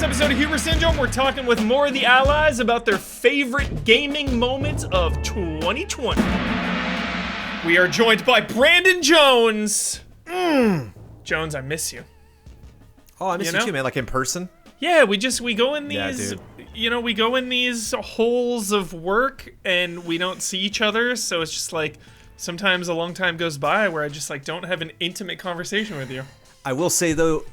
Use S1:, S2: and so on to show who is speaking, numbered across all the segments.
S1: episode of Hubris Syndrome, we're talking with more of the allies about their favorite gaming moments of 2020. We are joined by Brandon Jones. Jones, I miss you.
S2: Oh, I miss you too, man. Like in person?
S1: Yeah, we go in these,
S2: dude.
S1: We go in these holes of work and we don't see each other. So it's just like sometimes a long time goes by where I just like don't have an intimate conversation with you.
S2: I will say though,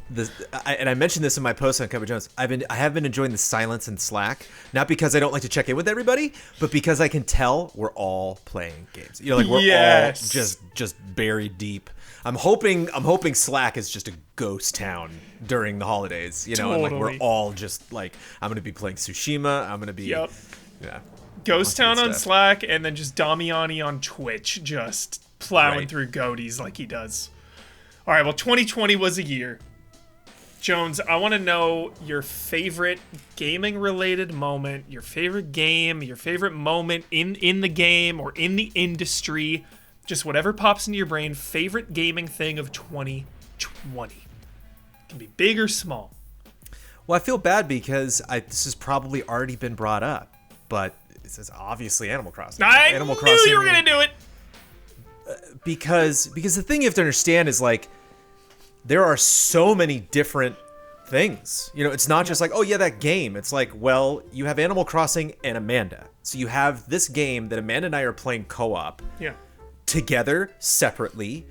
S2: and I mentioned this in my post on Cover Jones. I have been enjoying the silence in Slack, not because I don't like to check in with everybody, but because I can tell we're all playing games. You know, like we're all just buried deep. I'm hoping Slack is just a ghost town during the holidays. You know,
S1: totally.
S2: And like we're all just like, I'm gonna be playing Tsushima. I'm gonna be
S1: Ghost Town on Slack, and then just Damiani on Twitch, just plowing through goatees like he does. All right, well, 2020 was a year. Jones, I want to know your favorite gaming-related moment, your favorite game, your favorite moment in the game or in the industry, just whatever pops into your brain, favorite gaming thing of 2020. It can be big or small.
S2: Well, I feel bad because this has probably already been brought up, but this is obviously Animal Crossing.
S1: I knew you were going to do it.
S2: Because the thing you have to understand is like there are so many different things. You know, it's not just like, oh yeah, that game. It's like, well, you have Animal Crossing and Amanda. So you have this game that Amanda and I are playing co-op.
S1: Yeah.
S2: Together, separately.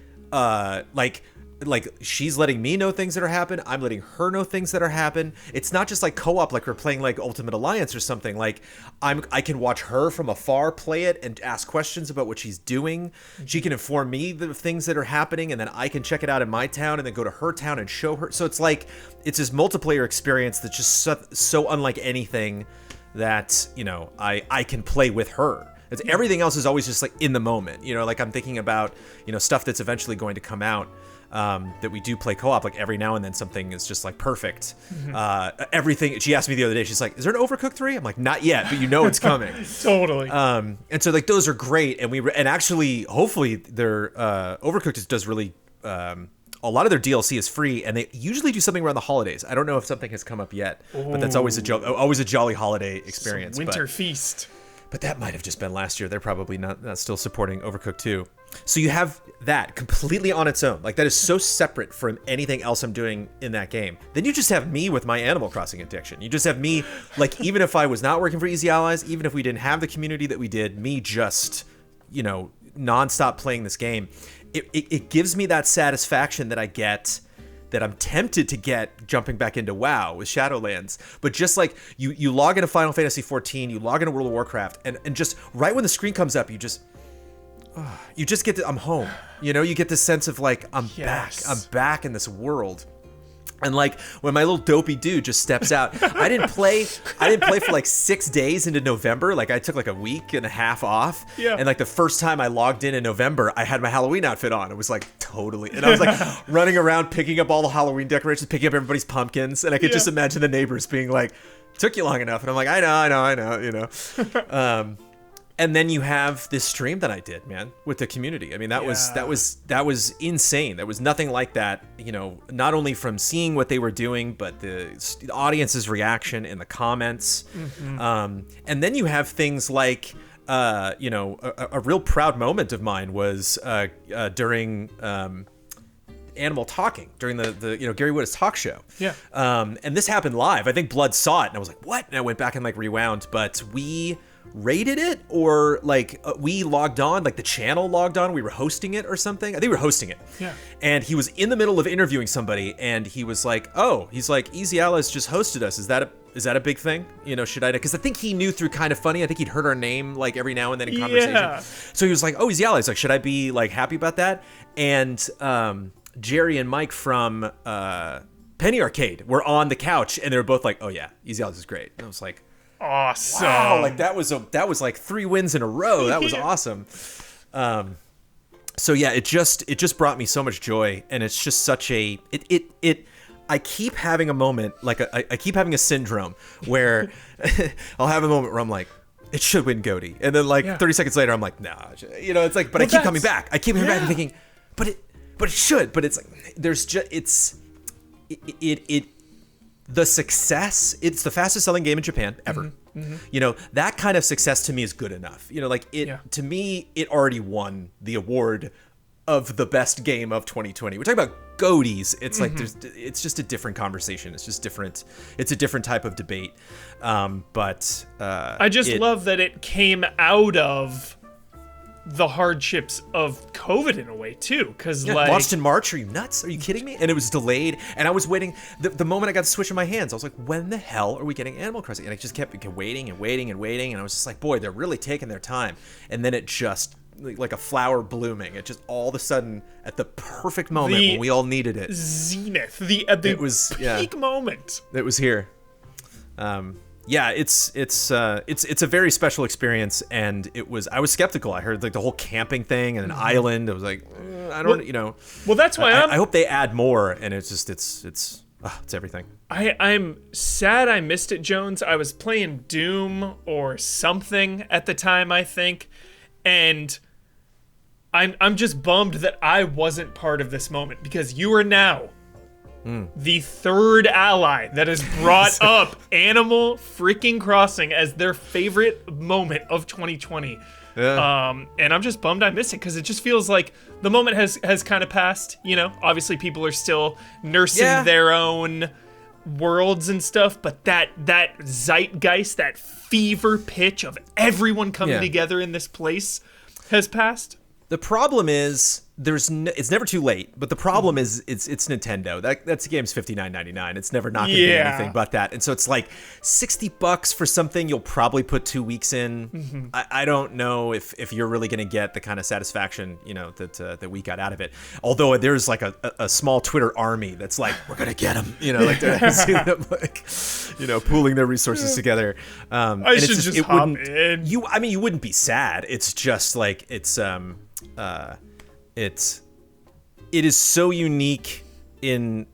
S2: Like she's letting me know things that are happening. I'm letting her know things that are happening. It's not just like co-op, like we're playing like Ultimate Alliance or something. Like I can watch her from afar play it and ask questions about what she's doing. She can inform me the things that are happening, and then I can check it out in my town and then go to her town and show her. So it's like it's this multiplayer experience that's just so unlike anything that, you know, I can play with her. It's, everything else is always just like in the moment. You know, like I'm thinking about, you know, stuff that's eventually going to come out. That we do play co-op, like every now and then something is just like perfect. Everything, she asked me the other day, she's like, is there an Overcooked 3? I'm like, not yet, but you know it's coming.
S1: Totally.
S2: And so like those are great, and actually hopefully their Overcooked does really a lot of their DLC is free, and they usually do something around the holidays. I don't know if something has come up yet, but that's always a jolly holiday experience.
S1: Winter feast.
S2: But that might have just been last year. They're probably not still supporting Overcooked 2. So you have that completely on its own. Like that is so separate from anything else I'm doing in that game. Then you just have me with my Animal Crossing addiction. You just have me, like even if I was not working for Easy Allies, even if we didn't have the community that we did, me just, you know, nonstop playing this game. It gives me that satisfaction that I get, that I'm tempted to get jumping back into WoW with Shadowlands. But just like you log into Final Fantasy 14, you log into World of Warcraft, and just right when the screen comes up, you just get to, I'm home. You know, you get this sense of like, I'm back in this world. And like when my little dopey dude just steps out, I didn't play for like 6 days into November. Like I took like a week and a half off.
S1: Yeah.
S2: And like the first time I logged in November, I had my Halloween outfit on. It was like totally, and I was like running around picking up all the Halloween decorations, picking up everybody's pumpkins. And I could just imagine the neighbors being like, took you long enough. And I'm like, I know, you know. And then you have this stream that I did, man, with the community. I mean, that was insane. There was nothing like that, you know, not only from seeing what they were doing, but the audience's reaction in the comments. And then you have things like, you know, a real proud moment of mine was during Animal Talking, during the you know, Gary Wood's talk show.
S1: Yeah.
S2: And this happened live. I think Blood saw it, and I was like, what? And I went back and like rewound, but we rated it, or like we logged on, like the channel logged on, we were hosting it or something. I think we were hosting it.
S1: Yeah.
S2: And he was in the middle of interviewing somebody, and he was like, oh, he's like, Easy Allies just hosted us. Is that a big thing? You know, should I? Because I think he knew through Kind of Funny. I think he'd heard our name like every now and then in conversation.
S1: Yeah.
S2: So he was like, oh, Easy Allies. Like, should I be like happy about that? And Jerry and Mike from Penny Arcade were on the couch, and they were both like, oh yeah, Easy Allies is great. And I was like,
S1: awesome.
S2: Wow, like that was like 3 wins in a row. That was awesome. So yeah, it just brought me so much joy, and it's just such a I keep having a moment, like I keep having a syndrome where I'll have a moment where I'm like, it should win GOTY, and then like 30 seconds later I'm like, nah, you know, it's like, but I keep coming back. I keep coming back and thinking, but it should, but it's like there's just the success, it's the fastest selling game in Japan ever. You know, that kind of success to me is good enough. You know, like to me, it already won the award of the best game of 2020. We're talking about GOTYs. It's like it's just a different conversation. It's just different. It's a different type of debate. But
S1: I just love that it came out of the hardships of COVID in a way too, because
S2: launched in March. Are you nuts? Are you kidding me? And it was delayed, and I was waiting. The moment I got the Switch in my hands, I was like, when the hell are we getting Animal Crossing? And I just kept waiting and waiting and waiting, and I was just like, boy, they're really taking their time. And then it just, like a flower blooming, it just all of a sudden at the perfect moment when we all needed it,
S1: zenith, the peak moment.
S2: It was here. It's a very special experience, and I was skeptical. I heard like the whole camping thing and an island. I was like, I don't,
S1: Well, that's why
S2: I hope they add more, and it's just it's everything.
S1: I'm sad I missed it, Jones. I was playing Doom or something at the time, I think, and I'm just bummed that I wasn't part of this moment, because you are now the third ally that has brought up Animal freaking Crossing as their favorite moment of 2020. Yeah. And I'm just bummed I missed it, because it just feels like the moment has kind of passed. You know, obviously people are still nursing their own worlds and stuff, but that zeitgeist, that fever pitch of everyone coming together in this place has passed.
S2: The problem is it's never too late, but the problem is it's Nintendo. That's the game's $59.99. It's never not going to be anything but that. And so it's like $60 for something you'll probably put 2 weeks in. I don't know if you're really going to get the kind of satisfaction, that we got out of it. Although there's like a small Twitter army that's like, we're going to get them, like I see them like, pooling their resources together.
S1: I should just hop in.
S2: You wouldn't be sad. It's just like it is so unique in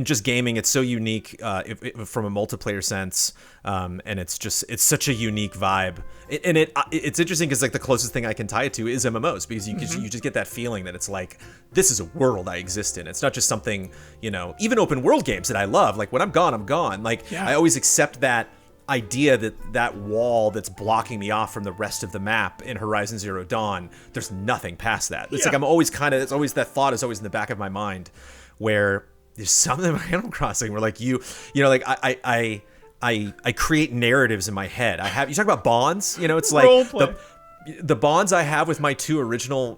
S2: just gaming. It's so unique if from a multiplayer sense, and it's such a unique vibe. And it's interesting because like the closest thing I can tie it to is MMOs, because you just get that feeling that it's like, this is a world I exist in. It's not just something, even open world games that I love. Like when I'm gone, I'm gone. Like I always accept that idea that wall that's blocking me off from the rest of the map in Horizon Zero Dawn, there's nothing past that. It's like I'm always it's always that thought is always in the back of my mind, where there's something about Animal Crossing where like like I create narratives in my head. You talk about bonds, it's like the bonds I have with my two original,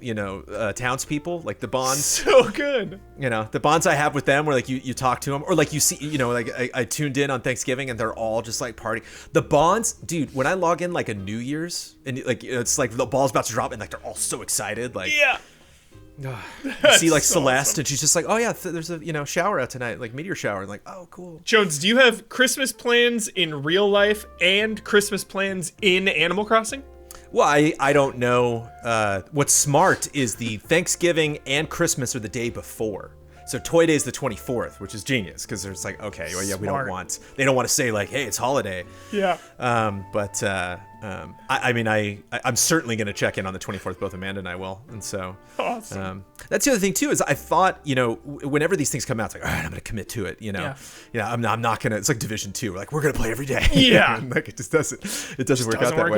S2: townspeople, like the bonds.
S1: So good.
S2: The bonds I have with them where like you talk to them, or like you see, like I tuned in on Thanksgiving and they're all just like partying. The bonds, dude, when I log in like a New Year's and like, it's like the ball's about to drop and like they're all so excited. Like, you see like so Celeste awesome. And she's just like, oh yeah, there's a, shower out tonight, like meteor shower. And like, oh, cool.
S1: Jones, do you have Christmas plans in real life and Christmas plans in Animal Crossing?
S2: Well, I don't know. What's smart is the Thanksgiving and Christmas are the day before. So Toy Day is the 24th, which is genius, because it's like, okay, well, yeah, we don't want, they don't want to say like, hey, it's holiday.
S1: Yeah.
S2: But I'm certainly going to check in on the 24th. Both Amanda and I will. And so
S1: awesome.
S2: That's the other thing too, is I thought, whenever these things come out, it's like, all right, I'm going to commit to it. I'm not going to, it's like Division 2. We're like, we're going to play every day.
S1: Yeah.
S2: Like it just doesn't work out that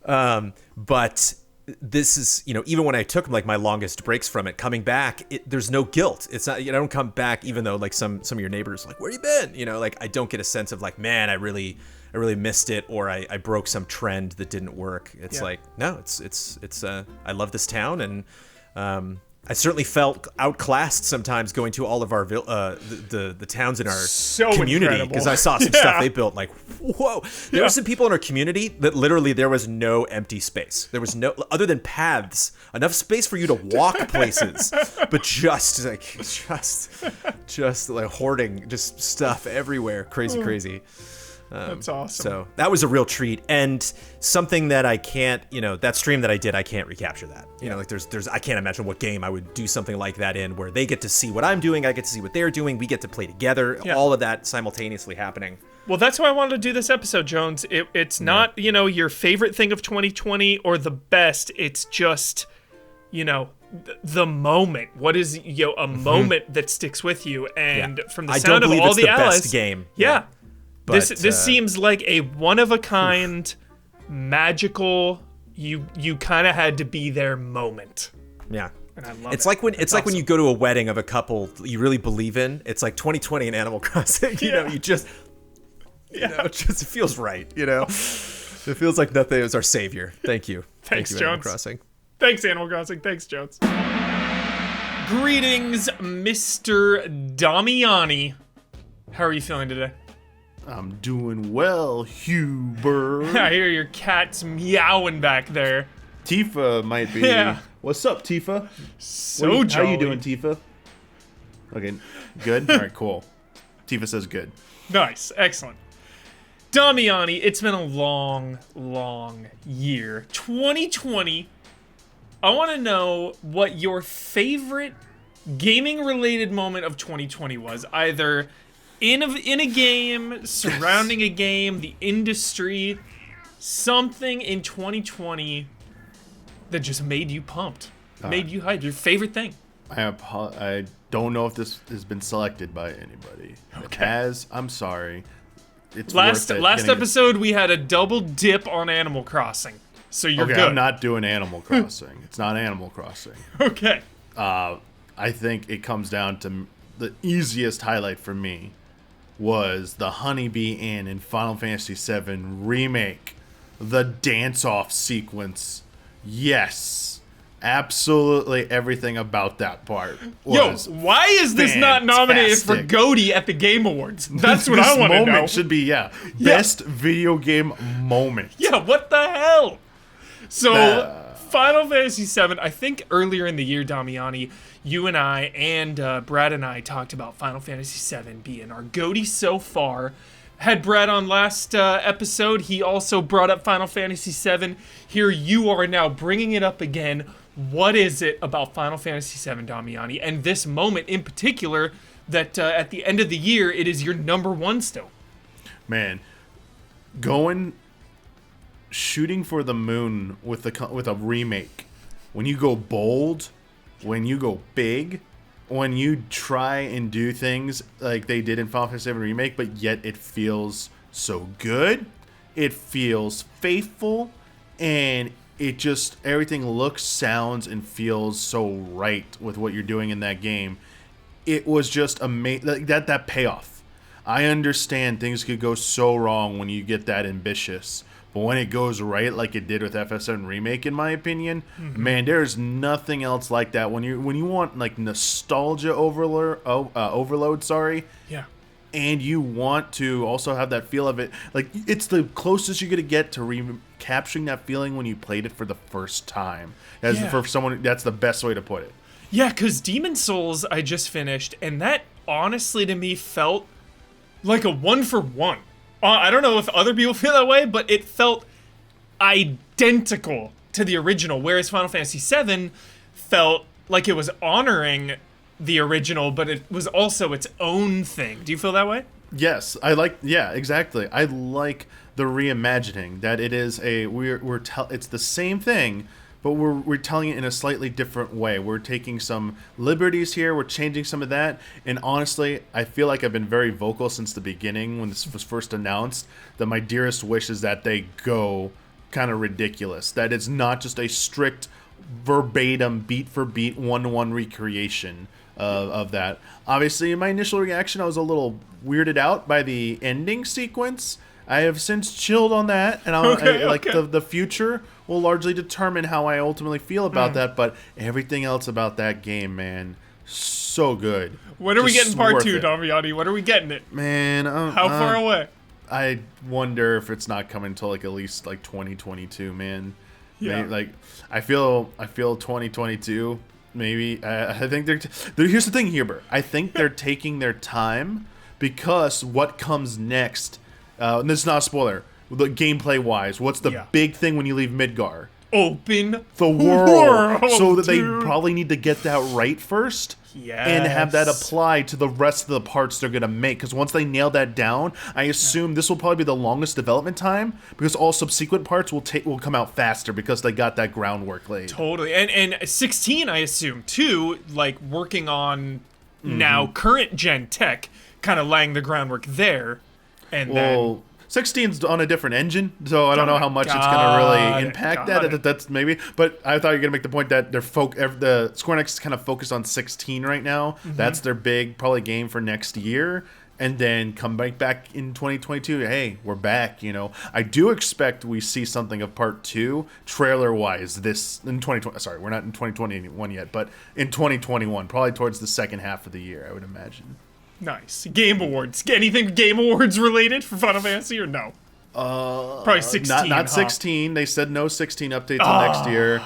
S2: way. But this is, even when I took like my longest breaks from it, coming back, there's no guilt. It's not, I don't come back, even though like some of your neighbors are like, where you been? Like I don't get a sense of like, man, I really missed it, or I broke some trend that didn't work. It's like, no, it's I love this town, and I certainly felt outclassed sometimes going to all of our the towns in our community, because I saw some stuff they built. Like, whoa! There were some people in our community that literally there was no empty space. There was no, other than paths, enough space for you to walk places, but just like hoarding just stuff everywhere. Crazy.
S1: That's awesome.
S2: So that was a real treat, and something that I can't, that stream that I did, I can't recapture that. Like there's I can't imagine what game I would do something like that in, where they get to see what I'm doing, I get to see what they're doing, we get to play together, all of that simultaneously happening.
S1: Well, that's why I wanted to do this episode, Jones. It's not, your favorite thing of 2020 or the best. It's just, the moment. What is a moment that sticks with you? And from the
S2: I
S1: sound
S2: don't
S1: of
S2: believe
S1: all
S2: it's
S1: the
S2: the
S1: allies,
S2: best game.
S1: Yeah.
S2: But,
S1: This seems like a one of a kind, magical. You kind of had to be there moment.
S2: Yeah.
S1: And I love
S2: it's
S1: it.
S2: like when
S1: It's
S2: like when
S1: awesome.
S2: you go to a wedding of a couple you really believe in. It's like 2020 in Animal Crossing. You know, you just it just feels right. You know, it feels like nothing is our savior. Thank you.
S1: Thanks,
S2: Thank you, Animal
S1: Jones.
S2: Crossing.
S1: Thanks, Animal Crossing. Thanks, Jones. Greetings, Mr. Damiani. How are you feeling today?
S3: I'm doing well, Huber.
S1: I hear your cat's meowing back there.
S3: Tifa might be.
S1: Yeah.
S3: What's up, Tifa?
S1: So
S3: How
S1: jolly.
S3: you doing, Tifa? Okay, good. All right, cool. Tifa says good.
S1: Nice. Excellent. Damiani, it's been a long, long year. 2020. I want to know what your favorite gaming-related moment of 2020 was. Either in a game, surrounding a game, the industry, something in 2020 that just made you pumped, made you hyped. Your favorite thing.
S3: I don't know if this has been selected by anybody. If it has, I'm sorry. It's
S1: Last
S3: worth it getting
S1: episode, we had a double dip on Animal Crossing, so you're
S3: Okay,
S1: good.
S3: I'm not doing Animal Crossing. It's not Animal Crossing.
S1: Okay.
S3: I think it comes down to the easiest highlight for me was the Honeybee Inn in Final Fantasy VII Remake. The dance-off sequence. Yes. Absolutely everything about that part was
S1: why is this not nominated for
S3: fantastic.
S1: GOTY at the Game Awards? That's what I
S3: This
S1: want to know.
S3: moment should be, best video game moment.
S1: Yeah, what the hell? So, Final Fantasy VII, I think earlier in the year, Damiani, you and I and Brad and I talked about Final Fantasy VII being our GOTY so far. Had Brad on last episode, he also brought up Final Fantasy VII. Here you are now bringing it up again. What is it about Final Fantasy VII, Damiani, and this moment in particular that at the end of the year, it is your number one still?
S3: Man, shooting for the moon with a remake. When you go bold, when you go big, when you try and do things like they did in Final Fantasy VII Remake, but yet it feels so good, it feels faithful, and it just, everything looks, sounds, and feels so right with what you're doing in that game. It was just amazing. Like that payoff. I understand things could go so wrong when you get that ambitious. But when it goes right, like it did with FF7 Remake, in my opinion, man, there's nothing else like that. When you want like nostalgia overload,
S1: Yeah.
S3: and you want to also have that feel of it, like it's the closest you're gonna get to capturing that feeling when you played it for the first time. For someone, that's the best way to put it.
S1: Yeah, because Demon Souls I just finished, and that honestly to me felt like a 1-for-1. I don't know if other people feel that way, but it felt identical to the original, whereas Final Fantasy VII felt like it was honoring the original, but it was also its own thing. Do you feel that way?
S3: Yes, exactly. I like the reimagining that it is it's the same thing, but we're telling it in a slightly different way. We're taking some liberties here, we're changing some of that, and honestly, I feel like I've been very vocal since the beginning when this was first announced that my dearest wish is that they go kind of ridiculous, that it's not just a strict verbatim beat for beat 1-to-1 recreation of that. Obviously, in my initial reaction, I was a little weirded out by the ending sequence. I have since chilled on that, and the future will largely determine how I ultimately feel about that. But everything else about that game, man, so good.
S1: When are we
S3: Just
S1: getting part
S3: worth
S1: 2,
S3: it.
S1: When When are we getting it?
S3: Man,
S1: How far away?
S3: I wonder if it's not coming until like at least like 2022, man.
S1: Yeah.
S3: Maybe, like I feel 2022. Maybe I think here's the thing, Huber. I think they're taking their time because what comes next. And this is not a spoiler. The gameplay wise, what's the big thing when you leave Midgar?
S1: open
S3: the world, so that
S1: dude.
S3: they probably need to get that right first.
S1: Yes.
S3: And have that apply to the rest of the parts they're going to make. Because once they nail that down, I assume this will probably be the longest development time, because all subsequent parts will come out faster because they got that groundwork laid.
S1: Totally. And 16, I assume, too, like working on now current gen tech, kind of laying the groundwork there. And then
S3: 16's on a different engine, so I don't know how much it's going to really impact that. That's maybe, but I thought you were going to make the point that the Square Enix is kind of focused on 16 right now. That's their big probably game for next year, and then come back in 2022. Hey, we're back. I do expect we see something of part 2 trailer wise this in 2020. Sorry, we're not in 2021 yet, but in 2021, probably towards the second half of the year, I would imagine.
S1: Nice. Game Awards. Anything Game Awards related for Final Fantasy or no? Probably 16.
S3: Not 16. They said no 16 update till next year.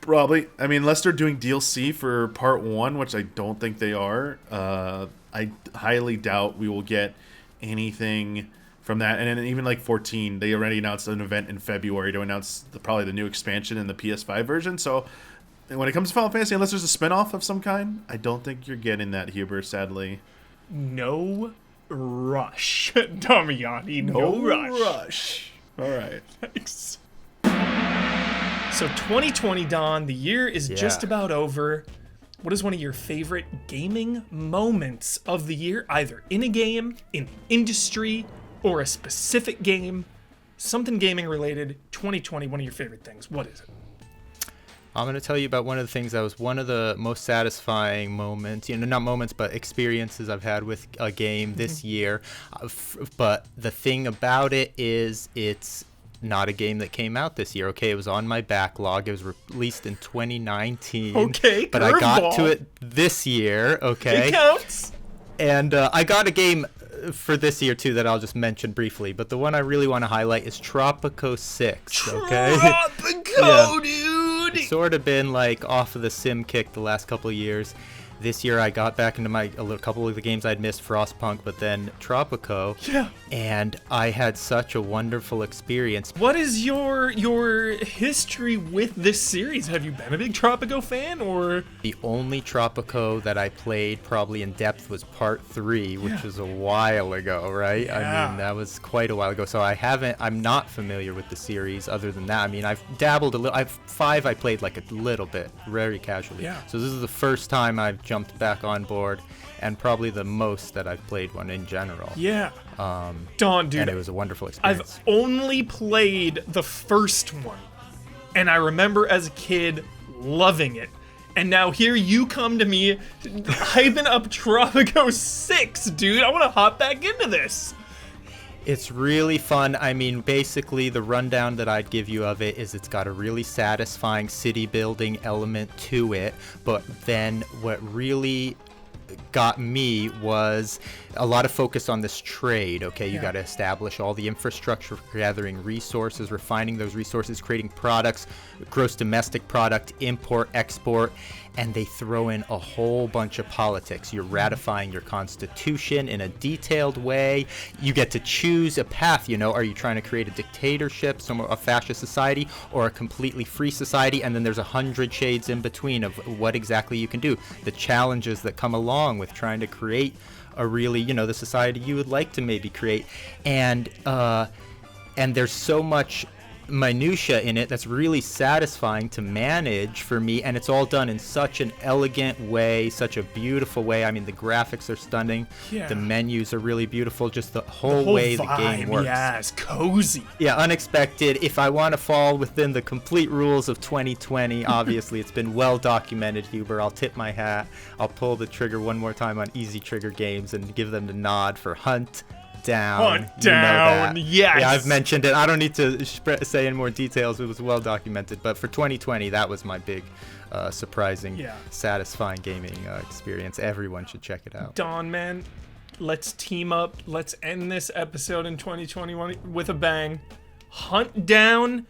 S3: Probably. I mean, unless they're doing DLC for part 1, which I don't think they are. I highly doubt we will get anything from that. And then even like 14, they already announced an event in February to announce probably the new expansion in the PS5 version. So when it comes to Final Fantasy, unless there's a spinoff of some kind, I don't think you're getting that, Huber, sadly.
S1: No rush. Damiani, no rush.
S3: All right.
S1: Thanks. So 2020, Don, the year is just about over. What is one of your favorite gaming moments of the year, either in a game, in the industry, or a specific game? Something gaming related, 2020, one of your favorite things. What is it?
S4: I'm going to tell you about one of the things that was one of the most satisfying moments, not moments, but experiences I've had with a game this year. But the thing about it is it's not a game that came out this year. Okay, it was on my backlog. It was released in 2019.
S1: Okay,
S4: but I got to it this year. Okay.
S1: It counts.
S4: And I got a game for this year too that I'll just mention briefly, but the one I really want to highlight is Tropico 6. Okay.
S1: Tropico, dude.
S4: Sort of been like off of the sim kick the last couple of years. This year I got back into a couple of the games I'd missed, Frostpunk, but then Tropico.
S1: Yeah.
S4: And I had such a wonderful experience.
S1: What is your history with this series? Have you been a big Tropico fan, or?
S4: The only Tropico that I played probably in depth was part 3, which was a while ago, right?
S1: Yeah.
S4: I mean, that was quite a while ago. So I'm not familiar with the series other than that. I mean, I've dabbled a little. 5 I played like a little bit, very casually.
S1: Yeah.
S4: So this is the first time I've jumped back on board, and probably the most that I've played one in general.
S1: Yeah. Dawn, dude.
S4: And it was a wonderful experience.
S1: I've only played the first one, and I remember as a kid loving it. And now here you come to me hyping up Tropico 6, dude. I want to hop back into this.
S4: It's really fun. I mean, basically, the rundown that I'd give you of it is it's got a really satisfying city building element to it. But then what really got me was a lot of focus on this trade. Okay, you got to establish all the infrastructure for gathering resources, refining those resources, creating products, gross domestic product, import, export, and they throw in a whole bunch of politics. You're ratifying your constitution in a detailed way. You get to choose a path. Are you trying to create a dictatorship, a fascist society, or a completely free society? And then there's 100 shades in between of what exactly you can do. The challenges that come along with trying to create a really, the society you would like to maybe create. And there's so much minutia in it that's really satisfying to manage for me, and it's all done in such an elegant way, such a beautiful way. I mean, the graphics are stunning, the menus are really beautiful, just the whole way
S1: vibe,
S4: the game works.
S1: Yeah, it's cozy.
S4: Yeah, unexpected. If I want to fall within the complete rules of 2020, obviously it's been well documented, Huber. I'll tip my hat. I'll pull the trigger one more time on Easy Trigger Games and give them the nod for Hunt Down.
S1: Yes.
S4: Yeah, I've mentioned it. I don't need to say any more details. It was well documented. But for 2020, that was my big, surprising, satisfying gaming experience. Everyone should check it out.
S1: Dawn, man, let's team up. Let's end this episode in 2021 with a bang. Hunt Down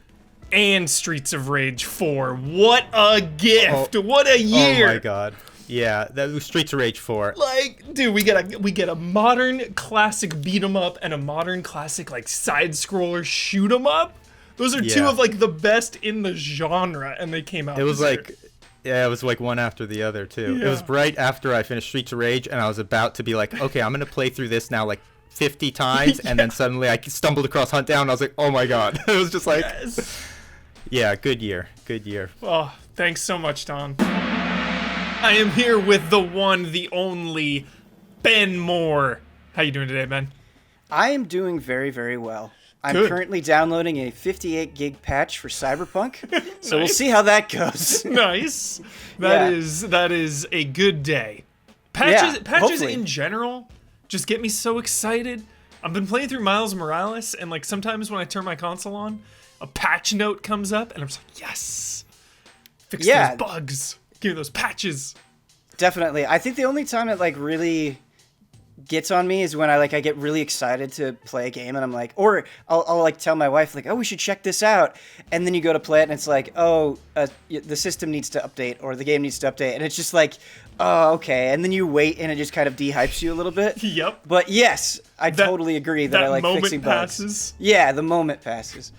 S1: and Streets of Rage 4. What a gift! What a year!
S4: Oh my god. Yeah, that was Streets of Rage 4.
S1: Like, dude, we get a modern classic beat 'em up and a modern classic like side scroller shoot 'em up. Those are two of like the best in the genre, and they came out.
S4: It was
S1: this
S4: like,
S1: year.
S4: yeah, it was like one after the other too.
S1: Yeah.
S4: It was right after I finished Streets of Rage, and I was about to be like, okay, I'm gonna play through this now like 50 times, and then suddenly I stumbled across Hunt Down, and I was like, oh my god. It was just like, yeah, good year.
S1: Oh, thanks so much, Don. I am here with the one, the only, Ben Moore. How you doing today, Ben?
S5: I am doing very, very well. I'm
S1: Good.
S5: currently downloading a 58 gig patch for Cyberpunk, so we'll see how that goes.
S1: Nice.
S5: Yeah.
S1: That is a good day. Patches
S5: hopefully.
S1: in general just get me so excited. I've been playing through Miles Morales, and like sometimes when I turn my console on, a patch note comes up, and I'm just like, yes, fix those bugs, give me those patches.
S5: Definitely. I think the only time it like really gets on me is when I get really excited to play a game, and I'm like, or I'll like tell my wife like, oh, we should check this out, and then you go to play it, and it's like, oh, the system needs to update, or the game needs to update, and it's just like, oh, okay, and then you wait, and it just kind of de-hypes you a little bit.
S1: Yep.
S5: But yes, I totally agree that I like fixing bugs.
S1: Passes.
S5: Yeah, the moment passes.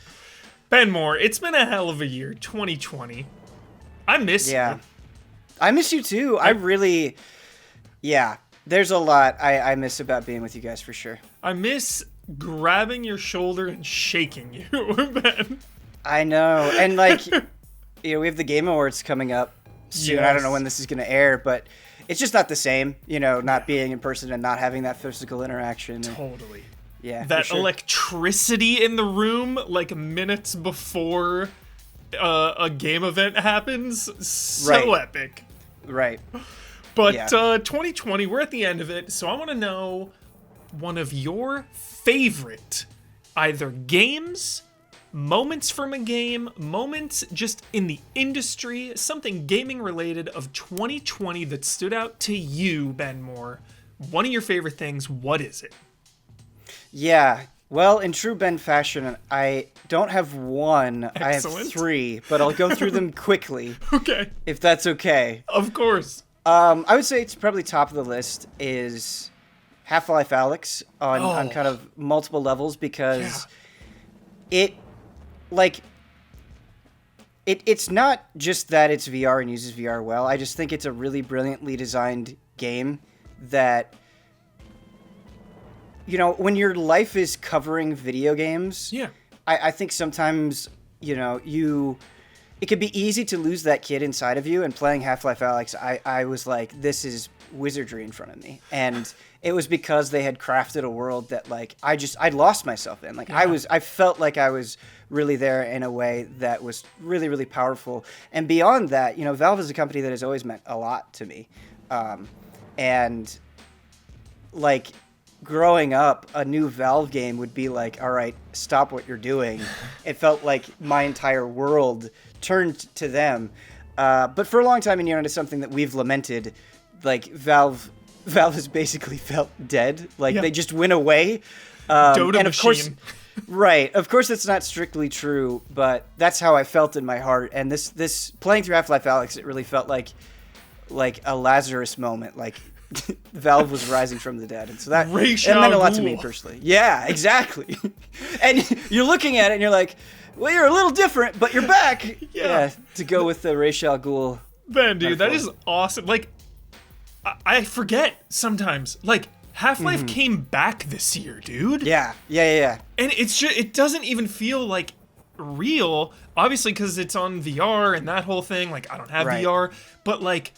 S1: Ben Moore, it's been a hell of a year, 2020. I miss you.
S5: I miss you too. I really, there's a lot I miss about being with you guys for sure.
S1: I miss grabbing your shoulder and shaking you, Ben.
S5: I know. And like, we have the Game Awards coming up soon.
S1: Yes.
S5: I don't know when this is going to air, but it's just not the same, not being in person and not having that physical interaction.
S1: Totally.
S5: Yeah.
S1: That
S5: for sure.
S1: electricity in the room, like minutes before a game event happens, so epic.
S5: Right.
S1: But 2020, we're at the end of it, so I want to know one of your favorite either games, moments from a game, moments just in the industry, something gaming related of 2020 that stood out to you, Ben Moore. One of your favorite things, what is it?
S5: Yeah. Well, in true Ben fashion, I don't have one.
S1: Excellent.
S5: I have three, but I'll go through them quickly.
S1: Okay.
S5: If that's okay.
S1: Of course.
S5: I would say it's probably top of the list is Half-Life Alyx on kind of multiple levels because it's not just that it's VR and uses VR well. I just think it's a really brilliantly designed game that, when your life is covering video games, I think sometimes, it could be easy to lose that kid inside of you, and playing Half-Life Alyx, I was like, this is wizardry in front of me. And it was because they had crafted a world that like, I lost myself in. Like I felt like I was really there in a way that was really, really powerful. And beyond that, Valve is a company that has always meant a lot to me. And like growing up, a new Valve game would be like, all right, stop what you're doing. It felt like my entire world turned to them. But for a long time, and it's something that we've lamented, like Valve has basically felt dead. Like they just went away.
S1: Dota
S5: and of
S1: machine.
S5: course, right. Of course, it's not strictly true, but that's how I felt in my heart. And this playing through Half-Life Alyx, it really felt like a Lazarus moment. Like Valve was rising from the dead, and so that meant a lot to me personally. Yeah, exactly. And you're looking at it, and you're like, well, you're a little different, but you're back. Yeah, to go with the Ra's al Ghul.
S1: Ben, dude, that is awesome. Like, I forget sometimes. Like, Half-Life came back this year, dude.
S5: Yeah.
S1: And it doesn't even feel like real, obviously, because it's on VR and that whole thing. Like, I don't have VR, but like,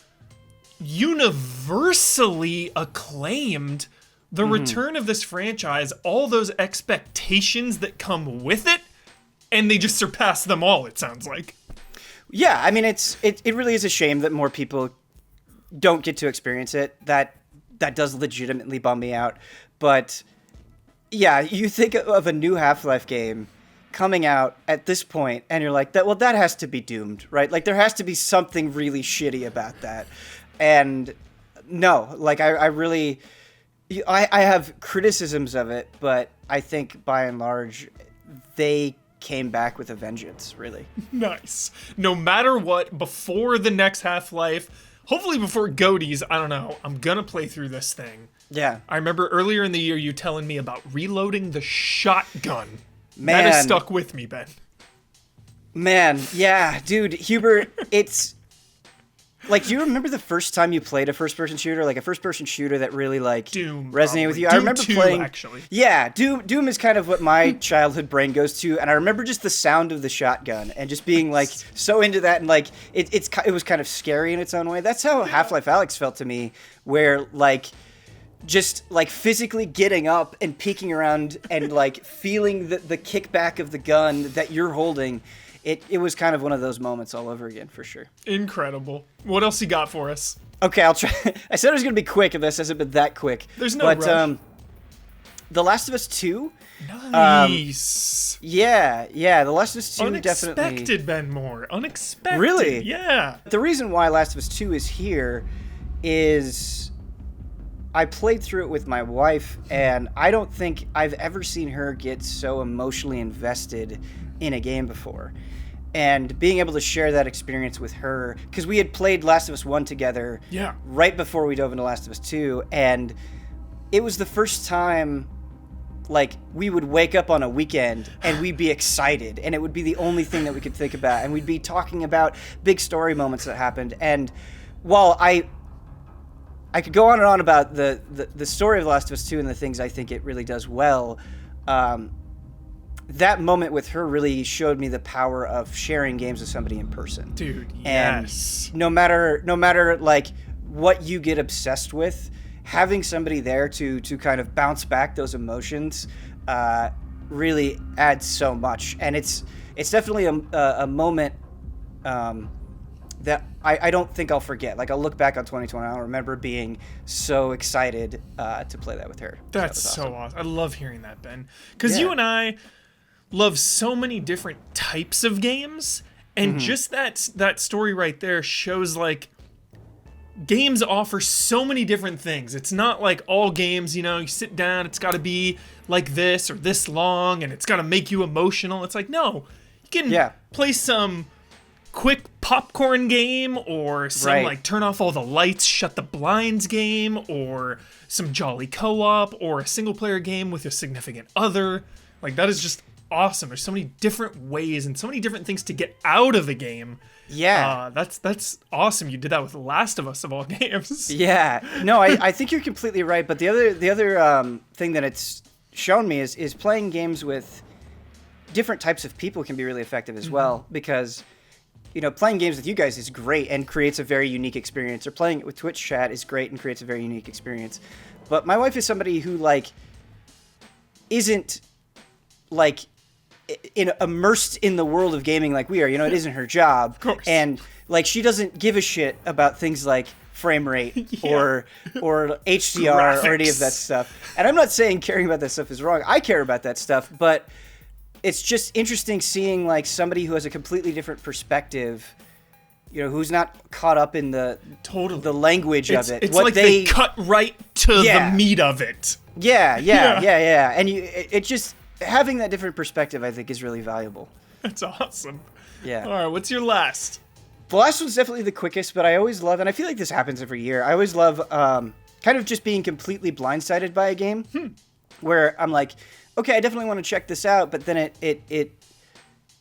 S1: universally acclaimed, the return of this franchise, all those expectations that come with it, and they just surpass them all, it sounds like.
S5: Yeah, I mean, it really is a shame that more people don't get to experience it. That does legitimately bum me out. But yeah, you think of a new Half-Life game coming out at this point, and you're like, that has to be doomed, right? Like, there has to be something really shitty about that. And no, like, I really, I have criticisms of it, but I think by and large, they came back with a vengeance, really.
S1: Nice. No matter what, before the next Half-Life, hopefully before Goaties, I don't know, I'm gonna play through this thing.
S5: Yeah.
S1: I remember earlier in the year you telling me about reloading the shotgun.
S5: Man.
S1: That has stuck with me, Ben.
S5: Man, yeah, dude, Hubert, it's like, do you remember the first time you played a first-person shooter, like a first-person shooter that really like
S1: Doom
S5: resonated with you?
S1: Doom
S5: I remember
S1: 2,
S5: playing.
S1: Actually,
S5: yeah, Doom is kind of what my childhood brain goes to, and I remember just the sound of the shotgun and just being like so into that, and like it was kind of scary in its own way. That's how Half-Life Alyx felt to me, where like just like physically getting up and peeking around and like feeling the kickback of the gun that you're holding. It was kind of one of those moments all over again, for sure.
S1: Incredible. What else you got for us?
S5: Okay, I'll try. I said it was going to be quick, and this hasn't been that quick.
S1: There's no rush.
S5: The Last of Us 2.
S1: Nice.
S5: Yeah. The Last of Us 2 definitely.
S1: Unexpected, Ben Moore. Unexpected.
S5: Really?
S1: Yeah.
S5: The reason why Last of Us 2 is here is I played through it with my wife, and I don't think I've ever seen her get so emotionally invested in a game before. And being able to share that experience with her, because we had played Last of Us 1 together right before we dove into Last of Us 2, and it was the first time like we would wake up on a weekend and we'd be excited, and it would be the only thing that we could think about, and we'd be talking about big story moments that happened. And while I could go on and on about the story of The Last of Us 2 and the things I think it really does well, that moment with her really showed me the power of sharing games with somebody in person.
S1: Dude, yes.
S5: And no matter like what you get obsessed with, having somebody there to kind of bounce back those emotions really adds so much. And it's definitely a moment that I don't think I'll forget. Like, I'll look back on 2020, I'll remember being so excited to play that with her.
S1: That's so awesome. I love hearing that, Ben. Because you and I love so many different types of games, and just that story right there shows like games offer so many different things. It's not like all games, you sit down, it's got to be like this or this long, and it's got to make you emotional. It's like, no, you can play some quick popcorn game, or some like turn off all the lights, shut the blinds game, or some jolly co-op, or a single player game with a significant other. Like, that is just awesome. There's so many different ways and so many different things to get out of a game. That's awesome. You did that with The Last of Us of all games.
S5: No, I think you're completely right. But the other thing that it's shown me is playing games with different types of people can be really effective as well, because playing games with you guys is great and creates a very unique experience, or playing it with Twitch chat is great and creates a very unique experience. But my wife is somebody who like isn't like immersed in the world of gaming like we are. It isn't her job.
S1: Of course.
S5: And like, she doesn't give a shit about things like frame rate or HDR
S1: Graphics.
S5: or any of that stuff. And I'm not saying caring about that stuff is wrong. I care about that stuff, but it's just interesting seeing like somebody who has a completely different perspective, who's not caught up in the language of it.
S1: It's like they cut right to the meat of it.
S5: Yeah. And it just having that different perspective, I think, is really valuable.
S1: That's awesome.
S5: Yeah.
S1: All right, what's your last?
S5: The last one's definitely the quickest, but I always love, and I feel like this happens every year, I always love kind of just being completely blindsided by a game, where I'm like, okay, I definitely want to check this out, but then it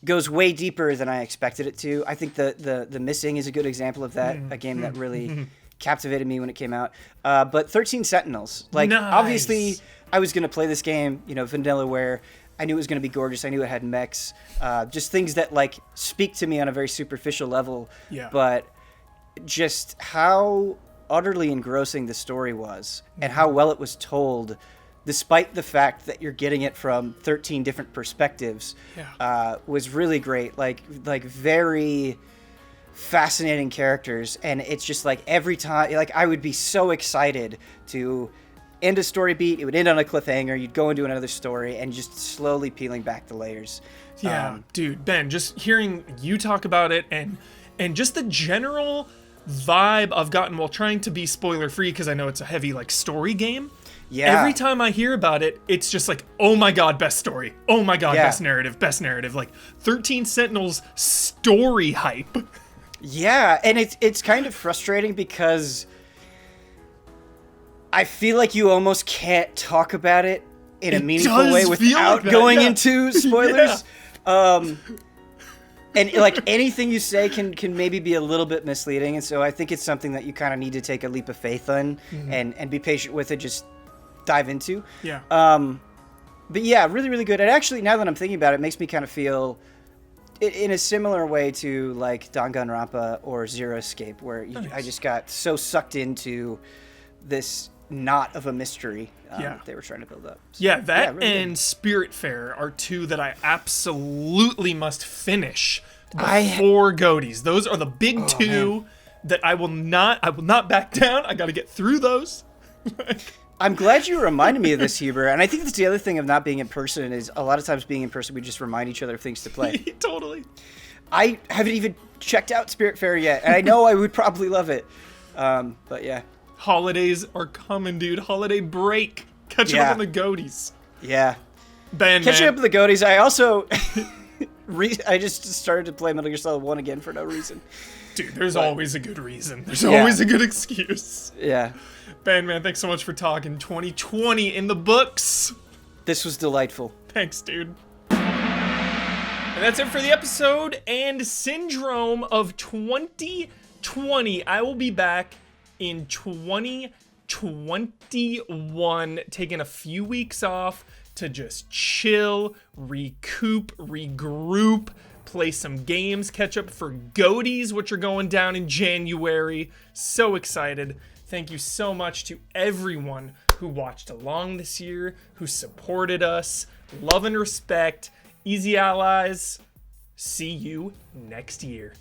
S5: goes way deeper than I expected it to. I think the Missing is a good example of that, a game that really captivated me when it came out. But 13 Sentinels, like, obviously I was going to play this game, vanillaware. I knew it was going to be gorgeous. I knew it had mechs, just things that like speak to me on a very superficial level.
S1: Yeah.
S5: But just how utterly engrossing the story was, and how well it was told, despite the fact that you're getting it from 13 different perspectives, was really great. Like very fascinating characters, and it's just like every time, like, I would be so excited to end a story beat, it would end on a cliffhanger, you'd go into another story, and just slowly peeling back the layers.
S1: Dude, Ben, just hearing you talk about it, and just the general vibe I've gotten while trying to be spoiler free, because I know it's a heavy like story game. Every time I hear about it, it's just like, oh my god, best story, oh my god, best narrative, like 13 Sentinels story hype. And it's kind of frustrating because I feel like you almost can't talk about it in a meaningful way without going into spoilers.
S5: And like anything you say can maybe be a little bit misleading, and so I think it's something that you kind of need to take a leap of faith on, and be patient with it. Just dive into.
S1: Yeah.
S5: But yeah, really, really good. And actually, now that I'm thinking about it, it makes me kind of feel in a similar way to like Danganronpa or Zero Escape, where I just got so sucked into this knot of a mystery they were trying to build up. So,
S1: yeah, that
S5: really
S1: and
S5: good.
S1: Spiritfarer are two that I absolutely must finish before Goaties. Those are the big two that I will not back down. I got to get through those.
S5: I'm glad you reminded me of this, Huber. And I think that's the other thing of not being in person is a lot of times being in person, we just remind each other of things to play.
S1: Totally.
S5: I haven't even checked out Spiritfarer yet, and I know I would probably love it. But yeah.
S1: Holidays are coming, dude. Holiday break. Catch up on the Goaties.
S5: Yeah.
S1: Catching
S5: up with the Goaties. I also... I just started to play Metal Gear Solid 1 again for no reason.
S1: Dude, there's always a good reason. There's always a good excuse.
S5: Yeah.
S1: Man, thanks so much for talking. 2020 in the books.
S5: This was delightful.
S1: Thanks, dude. And that's it for the episode and Syndrome of 2020. I will be back in 2021, taking a few weeks off to just chill, recoup, regroup, play some games, catch up for Goaties, which are going down in January. So excited. Thank you so much to everyone who watched along this year, who supported us. Love and respect. Easy allies. See you next year.